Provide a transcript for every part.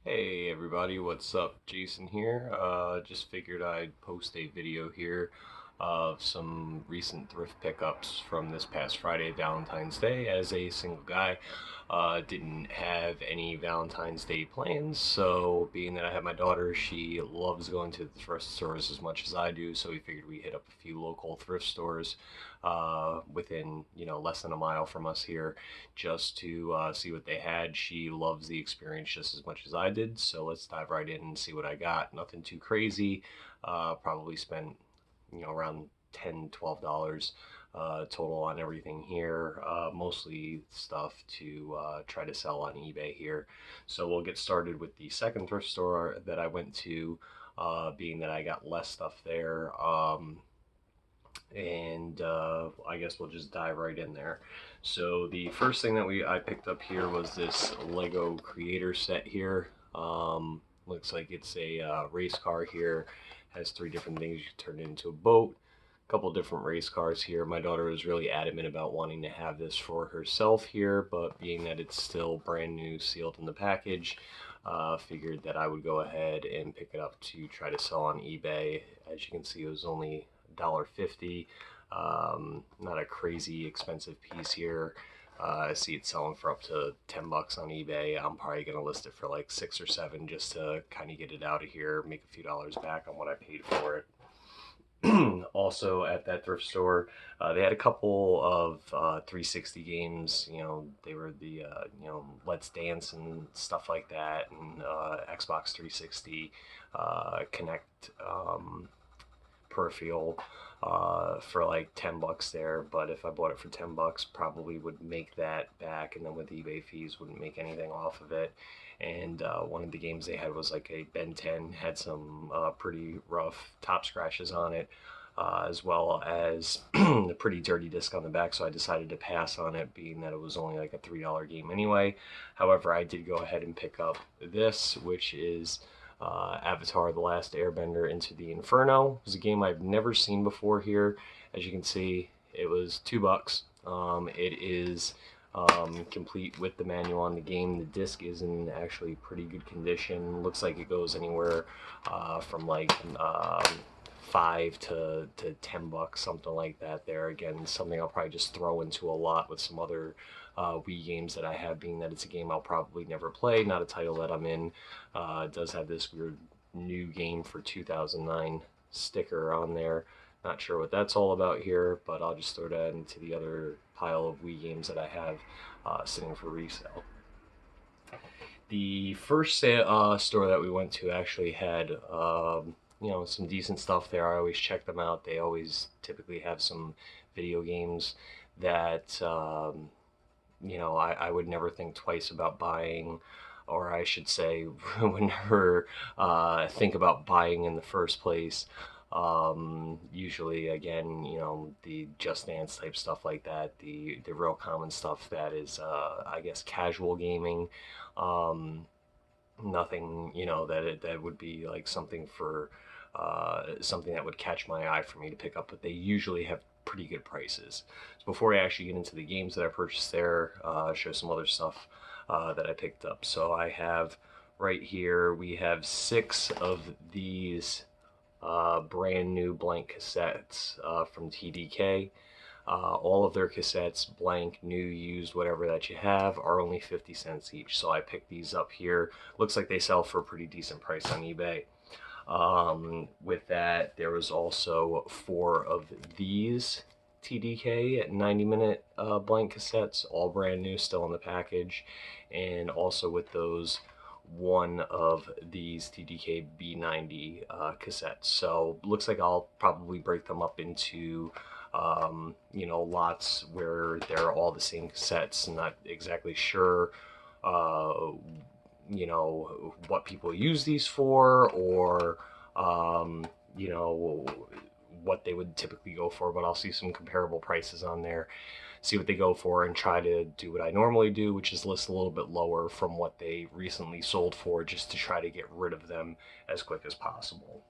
Hey everybody, what's up? Jason here. Just figured I'd post a video here of some recent thrift pickups from this past Friday, Valentine's Day. As a single guy, didn't have any Valentine's Day plans, so being that I have my daughter, she loves going to the thrift stores as much as I do, so we figured we hit up a few local thrift stores within, less than a mile from us here just to see what they had. She loves the experience just as much as I did, so let's dive right in and see what I got. Nothing too crazy. Probably spent around $10, $12 total on everything here. Mostly stuff to try to sell on eBay here. So we'll get started with the second thrift store that I went to, being that I got less stuff there. And I guess we'll just dive right in there. So the first thing that I picked up here was this Lego Creator set here. Looks like it's a race car here. Has three different things you can turn it into a boat. A couple different race cars here. My daughter was really adamant about wanting to have this for herself here, but being that it's still brand new, sealed in the package, figured that I would go ahead and pick it up to try to sell on eBay. As you can see, it was only $1.50. Not a crazy expensive piece here. I see it selling for up to $10 on eBay. I'm probably gonna list it for like 6 or 7 just to kind of get it out of here, make a few dollars back on what I paid for it. Also at that thrift store, they had a couple of 360 games. They were the Let's Dance and stuff like that, and Xbox 360 Connect peripheral for like $10 there. But if I bought it for $10, probably would make that back, and then with eBay fees, wouldn't make anything off of it. And one of the games they had was like a Ben 10, had some pretty rough top scratches on it. As well as a pretty dirty disc on the back, so I decided to pass on it, being that it was only like a $3 game anyway. However, I did go ahead and pick up this, which is Avatar: The Last Airbender Into the Inferno. It was a game I've never seen before here. As you can see, it was $2. It is complete with the manual on the game. The disc is in actually pretty good condition. Looks like it goes anywhere from like 5 to $10, something like that. There again, something I'll probably just throw into a lot with some other Wii games that I have, being that it's a game I'll probably never play, not a title that I'm in. It does have this weird new game for 2009 sticker on there. Not sure what that's all about here, but I'll just throw that into the other pile of Wii games that I have sitting for resale. The first store that we went to actually had some decent stuff there. I always check them out. They always typically have some video games that I would never think twice about buying, or I should say, would never think about buying in the first place. Usually, again, the Just Dance type stuff like that, the real common stuff that is, I guess, casual gaming. Um, Nothing, that would be like something for something that would catch my eye for me to pick up, but they usually have pretty good prices. So before I actually get into the games that I purchased there, show some other stuff that I picked up. So I have right here, we have 6 of these brand new blank cassettes from TDK. All of their cassettes, blank, new, used, whatever that you have, are only 50 cents each. So I picked these up here. Looks like they sell for a pretty decent price on eBay. With that, there was also 4 of these TDK at 90-minute blank cassettes, all brand new, still in the package. And also with those, 1 of these TDK B90 cassettes. So looks like I'll probably break them up into lots where they're all the same cassettes. I'm not exactly sure what people use these for, or what they would typically go for, but I'll see some comparable prices on there, see what they go for, and try to do what I normally do, which is list a little bit lower from what they recently sold for, just to try to get rid of them as quick as possible.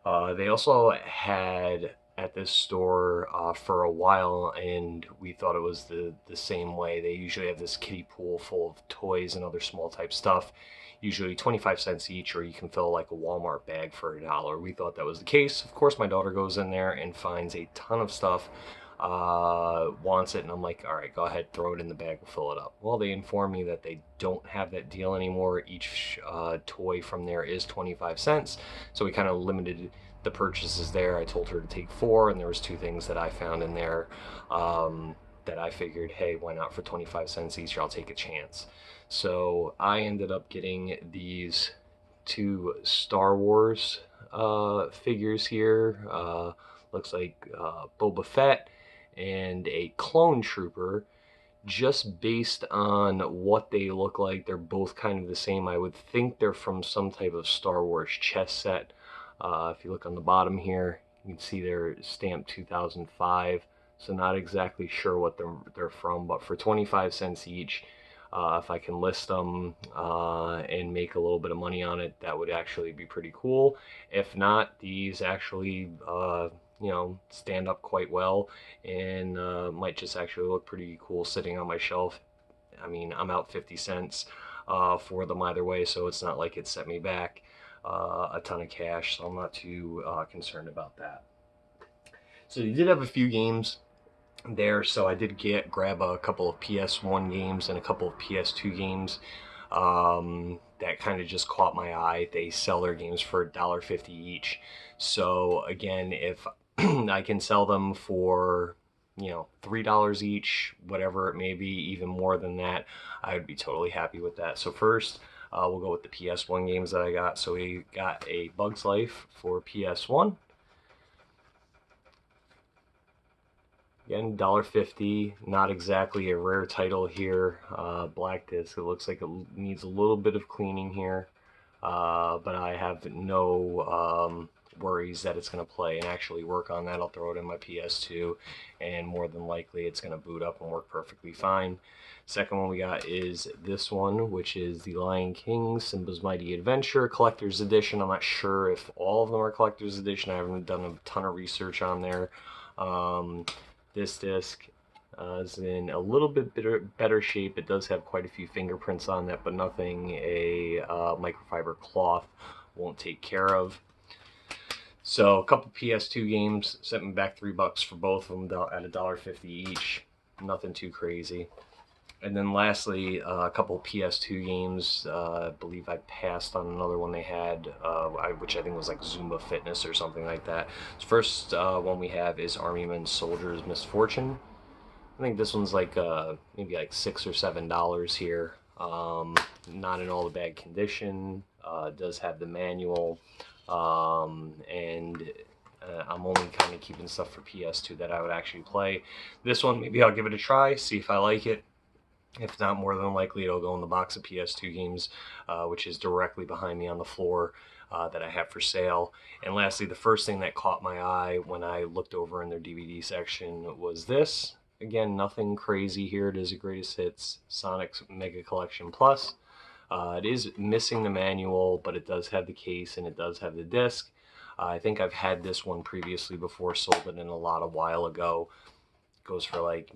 They also had at this store for a while, and we thought it was the same way. They usually have this kiddie pool full of toys and other small type stuff, usually 25 cents each, or you can fill like a Walmart bag for $1. We thought that was the case. Of course, my daughter goes in there and finds a ton of stuff, wants it, and I'm like, all right, go ahead, throw it in the bag, we'll fill it up. Well, they inform me that they don't have that deal anymore. Each toy from there is 25 cents, so we kind of limited the purchases there. I told her to take 4, and there was 2 things that I found in there that I figured, hey, why not for 25 cents each? I'll take a chance. So I ended up getting these 2 Star Wars figures here. Looks like Boba Fett and a clone trooper. Just based on what they look like, they're both kind of the same. I would think they're from some type of Star Wars chess set. If you look on the bottom here, you can see they're stamped 2005. So not exactly sure what they're from, but for 25 cents each, if I can list them and make a little bit of money on it, that would actually be pretty cool. If not, these actually stand up quite well, and might just actually look pretty cool sitting on my shelf. I mean, I'm out 50 cents for them either way, so it's not like it set me back a ton of cash, so I'm not too concerned about that. So you did have a few games there, so I did grab a couple of PS1 games and a couple of PS2 games that kind of just caught my eye. They sell their games for $1.50 each. So again, if I can sell them for $3 each, whatever it may be, even more than that, I would be totally happy with that. So first, we'll go with the PS1 games that I got. So we got a Bug's Life for PS1. Again, $1.50, not exactly a rare title here. Black disc, it looks like it needs a little bit of cleaning here, but I have no worries that it's going to play and actually work on that. I'll throw it in my PS2, and more than likely it's going to boot up and work perfectly fine. Second one we got is this one, which is the Lion King Simba's Mighty Adventure Collector's Edition. I'm not sure if all of them are Collector's Edition. I haven't done a ton of research on there. This disc is in a little bit better shape. It does have quite a few fingerprints on that, but nothing a microfiber cloth won't take care of. So a couple PS2 games, sent me back $3 for both of them at $1.50 each. Nothing too crazy. And then lastly, a couple PS2 games. I believe I passed on another one they had, which I think was like Zumba Fitness or something like that. So first one we have is Army Men's Soldiers Misfortune. I think this one's like maybe like $6 or $7 here. Not in all the bad condition. Does have the manual, and I'm only kind of keeping stuff for PS2 that I would actually play. This one, maybe I'll give it a try, see if I like it. If not, more than likely it'll go in the box of PS2 games, which is directly behind me on the floor that I have for sale. And lastly, the first thing that caught my eye when I looked over in their DVD section was this. Again, nothing crazy here. It is a greatest hits Sonic's Mega Collection Plus. It is missing the manual, but it does have the case and it does have the disc. I think I've had this one previously before, sold it in a lot a while ago. It goes for like,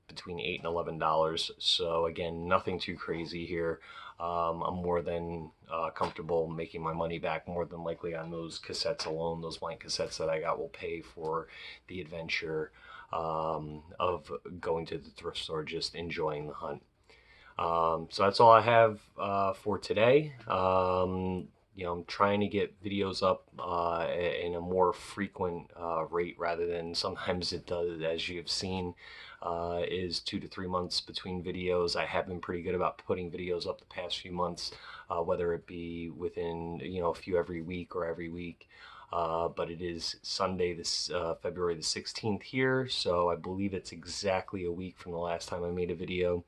between $8 and $11. So again, nothing too crazy here. I'm more than comfortable making my money back, more than likely on those cassettes alone. Those blank cassettes that I got will pay for the adventure of going to the thrift store, just enjoying the hunt. So that's all I have for today. I'm trying to get videos up in a more frequent rate rather than sometimes it does, as you have seen, is 2 to 3 months between videos. I have been pretty good about putting videos up the past few months, whether it be within a few every week or every week. But it is Sunday, this February the 16th here, so I believe it's exactly a week from the last time I made a video.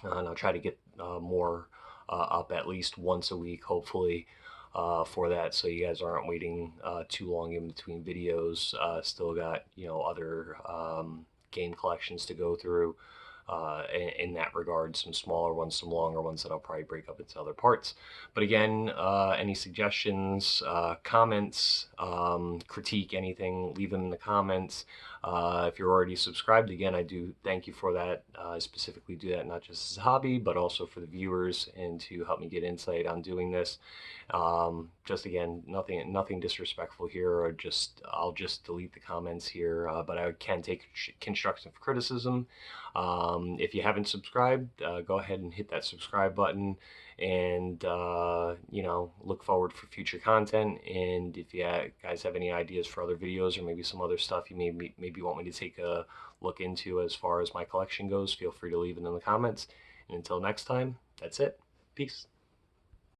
And I'll try to get more up at least once a week, hopefully, for that, so you guys aren't waiting too long in between videos. Still got other game collections to go through, in that regard, some smaller ones, some longer ones that I'll probably break up into other parts. But again, any suggestions, comments, critique, anything, leave them in the comments. If you're already subscribed, again, I do thank you for that. I specifically do that not just as a hobby, but also for the viewers and to help me get insight on doing this. Just again, nothing disrespectful here, or I'll just delete the comments here, but I can take constructive criticism. If you haven't subscribed, go ahead and hit that subscribe button, and look forward for future content. And if you guys have any ideas for other videos, or maybe some other stuff you maybe want me to take a look into as far as my collection goes, feel free to leave it in the comments. And until next time, that's it. Peace.